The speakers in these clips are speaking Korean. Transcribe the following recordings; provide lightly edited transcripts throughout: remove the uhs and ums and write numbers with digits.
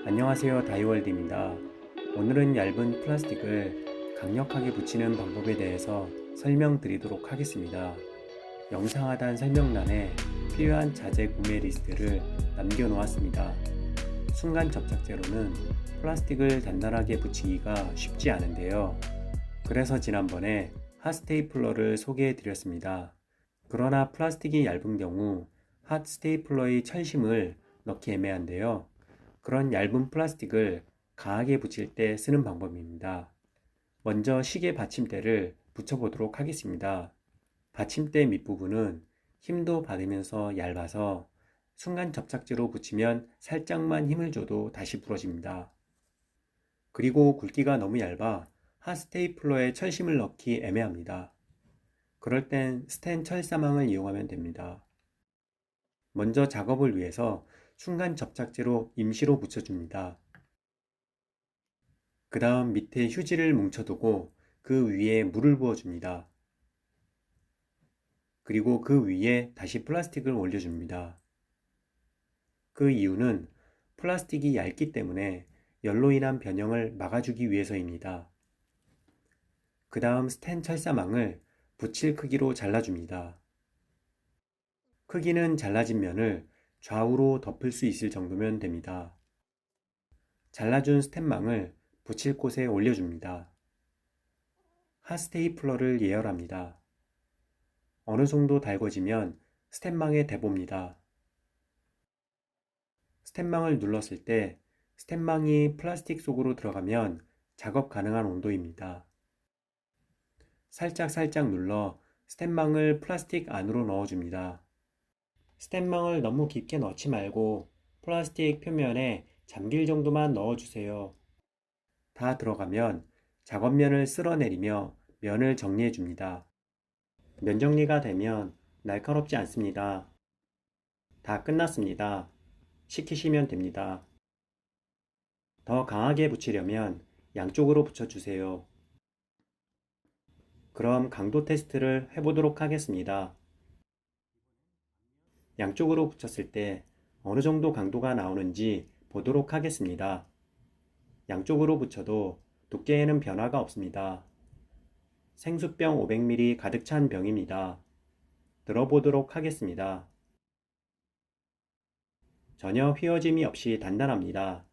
안녕하세요, 다이월드입니다. 오늘은 얇은 플라스틱을 강력하게 붙이는 방법에 대해서 설명드리도록 하겠습니다. 영상 하단 설명란에 필요한 자재 구매 리스트를 남겨놓았습니다. 순간 접착제로는 플라스틱을 단단하게 붙이기가 쉽지 않은데요. 그래서 지난번에 핫 스테이플러를 소개해드렸습니다. 그러나 플라스틱이 얇은 경우 핫 스테이플러의 철심을 넣기 애매한데요. 그런 얇은 플라스틱을 강하게 붙일 때 쓰는 방법입니다. 먼저 시계 받침대를 붙여보도록 하겠습니다. 받침대 밑부분은 힘도 받으면서 얇아서 순간 접착제로 붙이면 살짝만 힘을 줘도 다시 부러집니다. 그리고 굵기가 너무 얇아 핫 스테이플러에 철심을 넣기 애매합니다. 그럴 땐 스텐 철사망을 이용하면 됩니다. 먼저 작업을 위해서 순간 접착제로 임시로 붙여줍니다. 그 다음 밑에 휴지를 뭉쳐두고 그 위에 물을 부어줍니다. 그리고 그 위에 다시 플라스틱을 올려줍니다. 그 이유는 플라스틱이 얇기 때문에 열로 인한 변형을 막아주기 위해서입니다. 그 다음 스텐 철사망을 붙일 크기로 잘라줍니다. 크기는 잘라진 면을 좌우로 덮을 수 있을 정도면 됩니다. 잘라준 스텐망을 붙일 곳에 올려줍니다. 핫 스테이플러를 예열합니다. 어느 정도 달궈지면 스텐망에 대봅니다. 스텐망을 눌렀을 때 스텐망이 플라스틱 속으로 들어가면 작업 가능한 온도입니다. 살짝 눌러 스텐망을 플라스틱 안으로 넣어줍니다. 스텐망을 너무 깊게 넣지 말고 플라스틱 표면에 잠길 정도만 넣어주세요. 다 들어가면 작업면을 쓸어내리며 면을 정리해 줍니다. 면 정리가 되면 날카롭지 않습니다. 다 끝났습니다. 식히시면 됩니다. 더 강하게 붙이려면 양쪽으로 붙여주세요. 그럼 강도 테스트를 해보도록 하겠습니다. 양쪽으로 붙였을 때 어느 정도 강도가 나오는지 보도록 하겠습니다. 양쪽으로 붙여도 두께에는 변화가 없습니다. 생수병 500ml 가득 찬 병입니다. 들어보도록 하겠습니다. 전혀 휘어짐이 없이 단단합니다.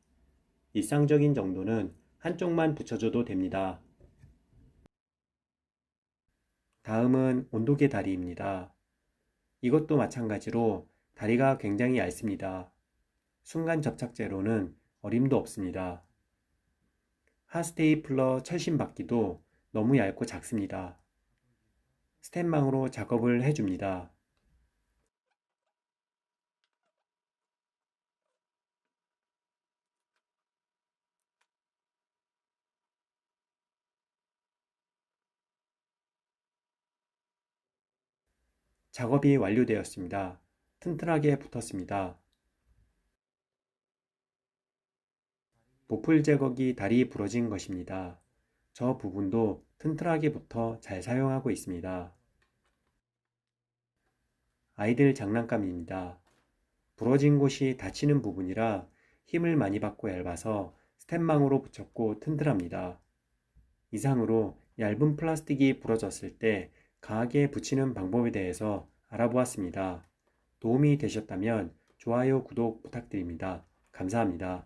일상적인 정도는 한쪽만 붙여줘도 됩니다. 다음은 온도계 다리입니다. 이것도 마찬가지로 다리가 굉장히 얇습니다. 순간 접착제로는 어림도 없습니다. 핫 스테이플러 철심 받기도 너무 얇고 작습니다. 스텐망으로 작업을 해줍니다. 작업이 완료되었습니다. 튼튼하게 붙었습니다. 보풀 제거기 다리 부러진 것입니다. 저 부분도 튼튼하게 붙어 잘 사용하고 있습니다. 아이들 장난감입니다. 부러진 곳이 다치는 부분이라 힘을 많이 받고 얇아서 스텐망으로 붙였고 튼튼합니다. 이상으로 얇은 플라스틱이 부러졌을 때 강하게 붙이는 방법에 대해서 알아보았습니다. 도움이 되셨다면 좋아요, 구독 부탁드립니다. 감사합니다.